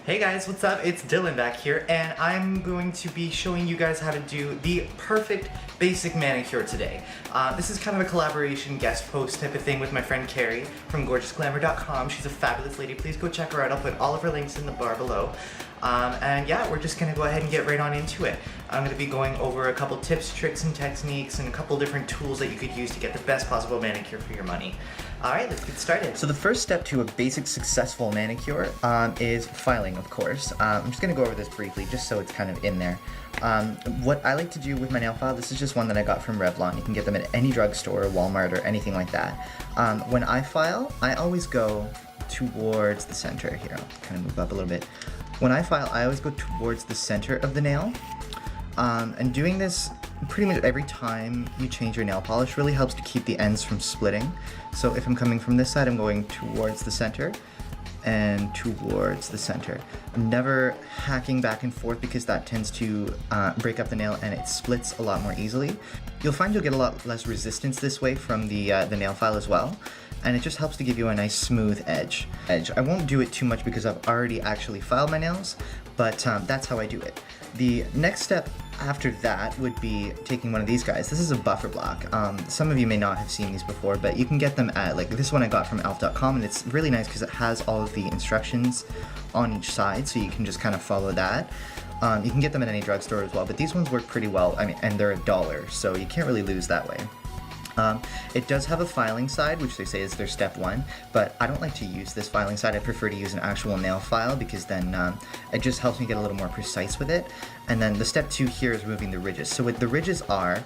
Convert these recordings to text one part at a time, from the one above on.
Hey guys, what's up? It's Dylan back here, and I'm going to be showing you guys how to do the perfect basic manicure today. This is kind of a collaboration guest post type of thing with my friend Kerrie from gorgeousglamour.com. She's a fabulous lady. Please go check her out. I'll put all of her links in the bar below. And yeah, we're just gonna go ahead and get right on into it. I'm gonna be going over a couple tips, tricks, and techniques, and a couple different tools that you could use to get the best possible manicure for your money. Alright, let's get started. So the first step to a basic successful manicure is filing, of course. I'm just gonna go over this briefly just so it's kind of in there. What I like to do with my nail file, this is just one that I got from Revlon. You can get them at any drugstore, Walmart, or anything like that. When I file, I always go towards the center. Here, I'll kind of move up a little bit. When I file, I always go towards the center of the nail. And doing this pretty much every time you change your nail polish really helps to keep the ends from splitting. So if I'm coming from this side, I'm going towards the center and towards the center. I'm never hacking back and forth because that tends to break up the nail and it splits a lot more easily. You'll find you'll get a lot less resistance this way from the nail file as well. And it just helps to give you a nice smooth edge. I won't do it too much because I've already actually filed my nails, but that's how I do it. The next step after that would be taking one of these guys. This is a buffer block. Some of you may not have seen these before, but you can get them at, like this one I got from elf.com, and it's really nice because it has all of the instructions on each side, so you can just kind of follow that. You can get them at any drugstore as well, but these ones work pretty well. I mean, and they're $1, so you can't really lose that way. It does have a filing side, which they say is their step 1, but I don't like to use this filing side. I prefer to use an actual nail file because then it just helps me get a little more precise with it. And then the step 2 here is removing the ridges. So what the ridges are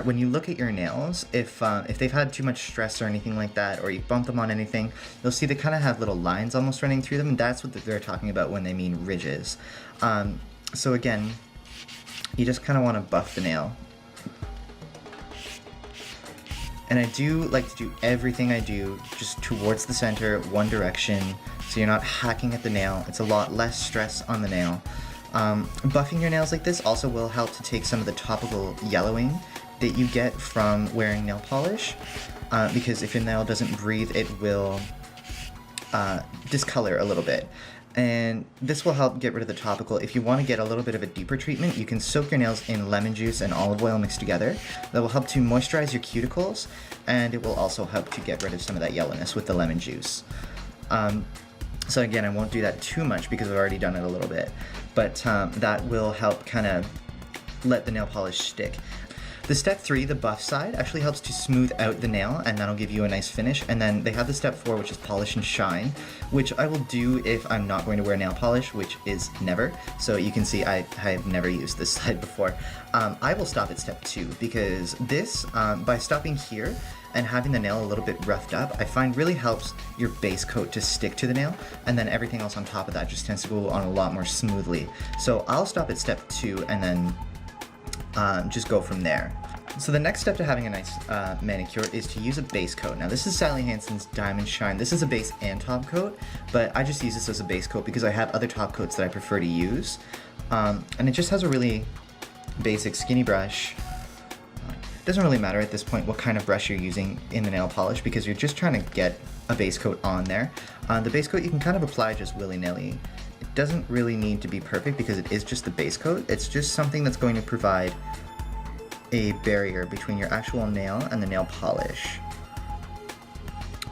when you look at your nails, if they've had too much stress or anything like that, or you bump them on anything, you'll see they kind of have little lines almost running through them, and that's what they're talking about when they mean ridges. So again, you just kind of want to buff the nail. And I do like to do everything I do just towards the center, one direction, so you're not hacking at the nail. It's a lot less stress on the nail. Buffing your nails like this also will help to take some of the topical yellowing that you get from wearing nail polish, because if your nail doesn't breathe, it will discolor a little bit. And this will help get rid of the topical. If you want to get a little bit of a deeper treatment, you can soak your nails in lemon juice and olive oil mixed together. That will help to moisturize your cuticles, and it will also help to get rid of some of that yellowness with the lemon juice. So again, I won't do that too much because I've already done it a little bit, but that will help kind of let the nail polish stick. The step 3, the buff side, actually helps to smooth out the nail, and that'll give you a nice finish. And then they have the step 4, which is polish and shine, which I will do if I'm not going to wear nail polish, which is never. So you can see I have never used this side before. I will stop at step 2 because this, by stopping here and having the nail a little bit roughed up, I find really helps your base coat to stick to the nail, and then everything else on top of that just tends to go on a lot more smoothly. So I'll stop at step 2 and then just go from there. So the next step to having a nice manicure is to use a base coat. Now this is Sally Hansen's Diamond Shine. This is a base and top coat, but I just use this as a base coat because I have other top coats that I prefer to use. And it just has a really basic skinny brush. It doesn't really matter at this point what kind of brush you're using in the nail polish because you're just trying to get a base coat on there. The base coat you can kind of apply just willy-nilly. It doesn't really need to be perfect because it is just the base coat. It's just something that's going to provide a barrier between your actual nail and the nail polish.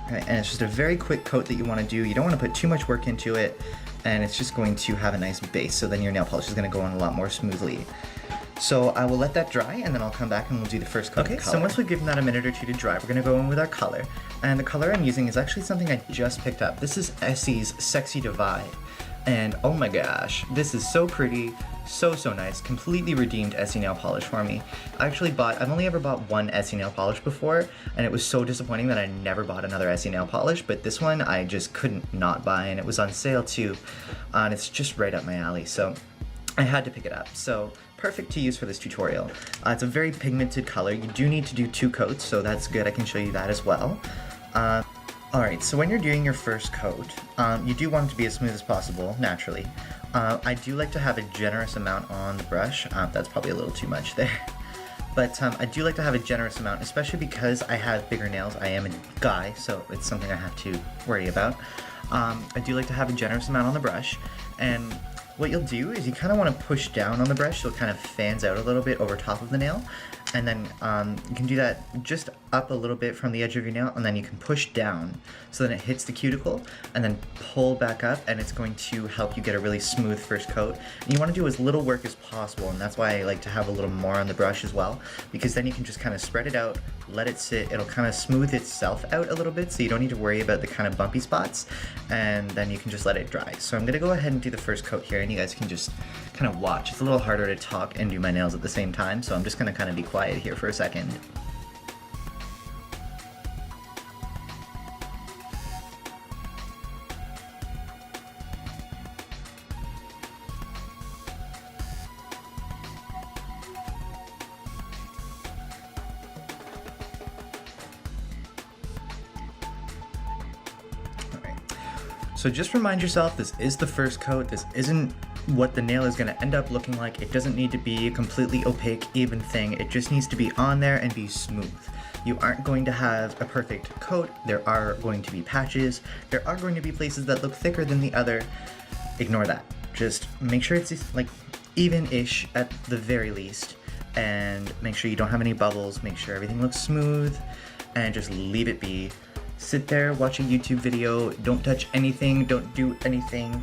Okay, and it's just a very quick coat that you want to do. You don't want to put too much work into it, and it's just going to have a nice base, so then your nail polish is going to go on a lot more smoothly. So I will let that dry, and then I'll come back and we'll do the first coat of color. So once we've given that a minute or 2 to dry, we're going to go in with our color. And the color I'm using is actually something I just picked up. This is Essie's Sexy Divide. And oh my gosh, this is so pretty, so nice. Completely redeemed Essie nail polish for me. I've only ever bought one Essie nail polish before, and it was so disappointing that I never bought another Essie nail polish, but this one I just couldn't not buy, and it was on sale too, and it's just right up my alley, so I had to pick it up. So perfect to use for this tutorial. It's a very pigmented color. You do need to do 2 coats, so that's good. I can show you that as well. Alright, so when you're doing your first coat, you do want it to be as smooth as possible, naturally. I do like to have a generous amount on the brush. That's probably a little too much there. But I do like to have a generous amount, especially because I have bigger nails. I am a guy, so it's something I have to worry about. I do like to have a generous amount on the brush, and what you'll do is you kind of want to push down on the brush so it kind of fans out a little bit over top of the nail, and then you can do that just up a little bit from the edge of your nail, and then you can push down so then it hits the cuticle, and then pull back up, and it's going to help you get a really smooth first coat. And you want to do as little work as possible, and that's why I like to have a little more on the brush as well, because then you can just kind of spread it out, let it sit, it'll kind of smooth itself out a little bit, so you don't need to worry about the kind of bumpy spots, and then you can just let it dry. So I'm gonna go ahead and do the first coat here, and you guys can just kind of watch. It's a little harder to talk and do my nails at the same time, so I'm just gonna kind of be quiet here for a second. So just remind yourself, this is the first coat. This isn't what the nail is going to end up looking like. It doesn't need to be a completely opaque, even thing. It just needs to be on there and be smooth. You aren't going to have a perfect coat. There are going to be patches. There are going to be places that look thicker than the other. Ignore that. Just make sure it's like even-ish at the very least, and make sure you don't have any bubbles. Make sure everything looks smooth, and just leave it be. Sit there, watch a YouTube video, don't touch anything, don't do anything.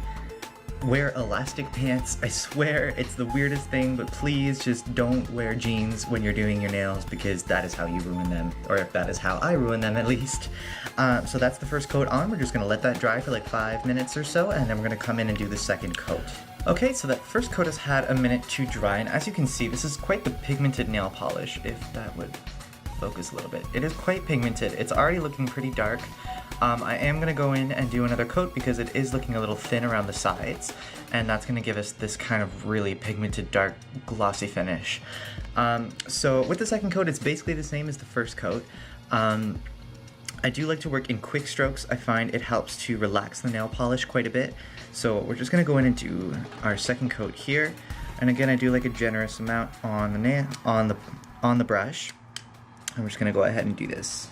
Wear elastic pants. I swear it's the weirdest thing, but please just don't wear jeans when you're doing your nails, because that is how you ruin them, or if that is how I ruin them at least. So that's the first coat on. We're just gonna let that dry for like 5 minutes or so, and then we're gonna come in and do the second coat. Okay, so that first coat has had a minute to dry, and as you can see, this is quite the pigmented nail polish, if that would focus a little bit. It is quite pigmented. It's already looking pretty dark. I am going to go in and do another coat because it is looking a little thin around the sides, and that's going to give us this kind of really pigmented, dark, glossy finish. So with the second coat, it's basically the same as the first coat. I do like to work in quick strokes. I find it helps to relax the nail polish quite a bit. So we're just going to go in and do our second coat here. And again, I do like a generous amount on the nail, on the brush. I'm just going to go ahead and do this.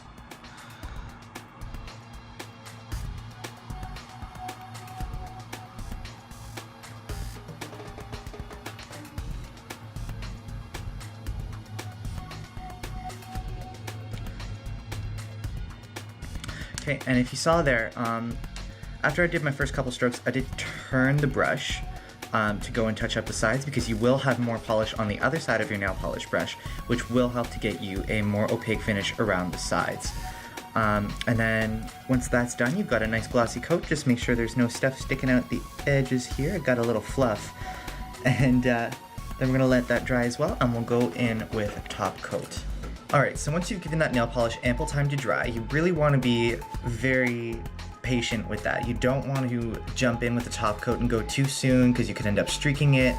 Okay, and if you saw there, after I did my first couple strokes, I did turn the brush to go and touch up the sides, because you will have more polish on the other side of your nail polish brush, which will help to get you a more opaque finish around the sides. And then once that's done, you've got a nice glossy coat. Just make sure there's no stuff sticking out the edges here. I've got a little fluff. And then we're gonna let that dry as well, and we'll go in with a top coat. Alright, so once you've given that nail polish ample time to dry, you really want to be very patient with that. You don't want to jump in with the top coat and go too soon, because you could end up streaking it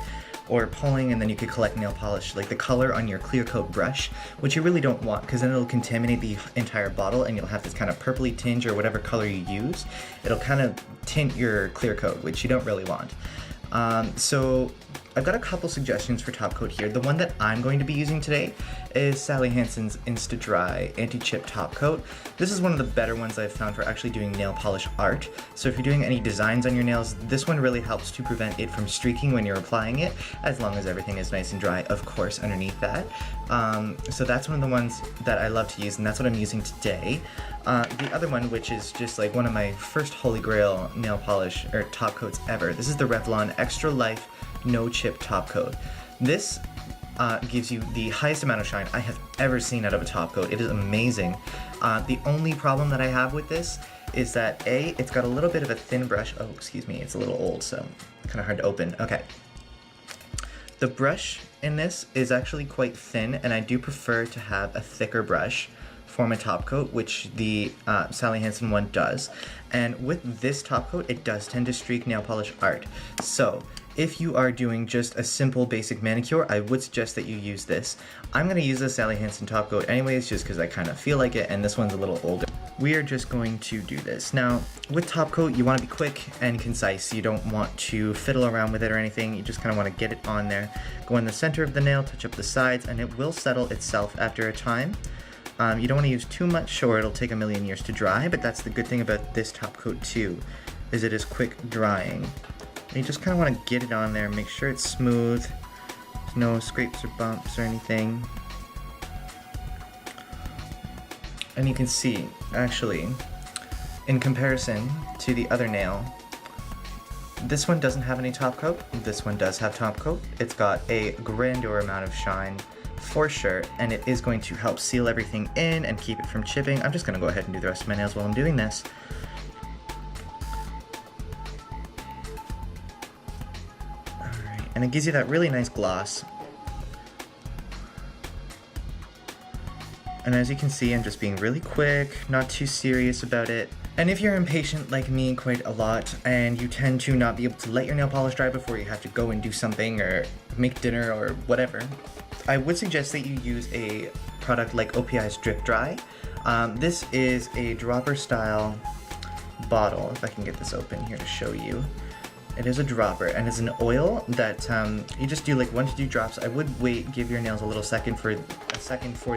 or pulling, and then you could collect nail polish, like the color on your clear coat brush, which you really don't want, because then it'll contaminate the entire bottle and you'll have this kind of purpley tinge, or whatever color you use. It'll kind of tint your clear coat, which you don't really want. So I've got a couple suggestions for top coat here. The one that I'm going to be using today is Sally Hansen's Insta Dry Anti-Chip Top Coat. This is one of the better ones I've found for actually doing nail polish art. So if you're doing any designs on your nails, this one really helps to prevent it from streaking when you're applying it, as long as everything is nice and dry, of course, underneath that. So that's one of the ones that I love to use, and that's what I'm using today. The other one, which is just like one of my first holy grail nail polish or top coats ever, this is the Revlon Extra Life No Chip Top Coat. This gives you the highest amount of shine I have ever seen out of a top coat. It is amazing. The only problem that I have with this is that it's got a little bit of a thin brush. Oh, excuse me, it's a little old, so kind of hard to open. Okay. The brush in this is actually quite thin, and I do prefer to have a thicker brush for my top coat, which the Sally Hansen one does. And with this top coat, it does tend to streak nail polish art. So if you are doing just a simple basic manicure, I would suggest that you use this. I'm gonna use the Sally Hansen top coat anyways, just because I kind of feel like it, and this one's a little older. we are just going to do this. Now, with top coat, you want to be quick and concise. You don't want to fiddle around with it or anything. You just kind of want to get it on there. Go in the center of the nail, touch up the sides, and it will settle itself after a time. You don't want to use too much or it'll take a million years to dry, but that's the good thing about this top coat too, is it is quick drying. And you just kind of want to get it on there, make sure it's smooth, there's no scrapes or bumps or anything. And you can see, actually, in comparison to the other nail, this one doesn't have any top coat, this one does have top coat. It's got a grandeur amount of shine for sure, and it is going to help seal everything in and keep it from chipping. I'm just going to go ahead and do the rest of my nails while I'm doing this. Alright, and it gives you that really nice gloss. And as you can see, I'm just being really quick, not too serious about it. And if you're impatient like me quite a lot, and you tend to not be able to let your nail polish dry before you have to go and do something or make dinner or whatever, I would suggest that you use a product like OPI's Drip Dry. This is a dropper style bottle, if I can get this open here to show you. It is a dropper, and it's an oil that you just do like 1 to 2 drops. I would wait, give your nails a second for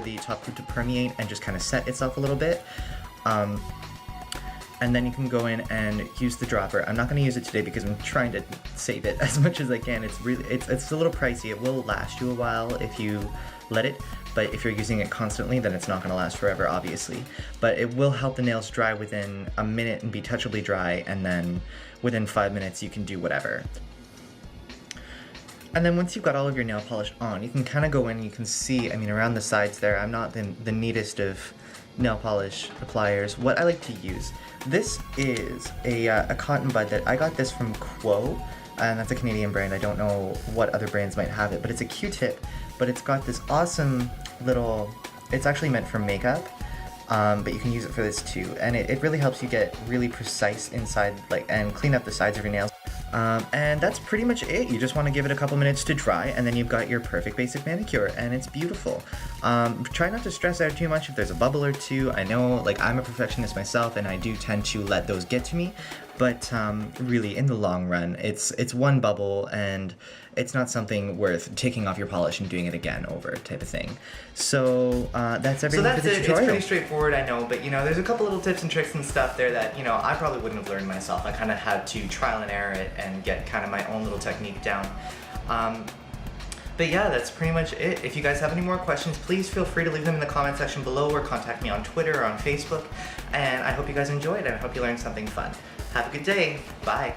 the top coat to permeate and just kind of set itself a little bit. And then you can go in and use the dropper. I'm not going to use it today because I'm trying to save it as much as I can. It's a little pricey. It will last you a while if you let it, but if you're using it constantly, then it's not going to last forever, obviously. But it will help the nails dry within a minute and be touchably dry, and then within 5 minutes you can do whatever. And then once you've got all of your nail polish on, you can kind of go in and you can see, I mean, around the sides there, I'm not the neatest of nail polish appliers. What I like to use, this is a cotton bud that I got this from Quo, and that's a Canadian brand. I don't know what other brands might have it, but it's a Q-tip, but it's got this awesome little, it's actually meant for makeup, but you can use it for this too, and it really helps you get really precise inside, like, and clean up the sides of your nails. And that's pretty much it. You just want to give it a couple minutes to dry, and then you've got your perfect basic manicure, and it's beautiful. Try not to stress out too much if there's a bubble or two. I know, like, I'm a perfectionist myself, and I do tend to let those get to me, but really, in the long run, it's one bubble, and it's not something worth taking off your polish and doing it again over type of thing. So that's everything for the tutorial. It's pretty straightforward, I know, but you know, there's a couple little tips and tricks and stuff there that, you know, I probably wouldn't have learned myself. I kind of had to trial and error it and get kind of my own little technique down. But yeah, that's pretty much it. If you guys have any more questions, please feel free to leave them in the comment section below or contact me on Twitter or on Facebook. And I hope you guys enjoyed, and I hope you learned something fun. Have a good day. Bye.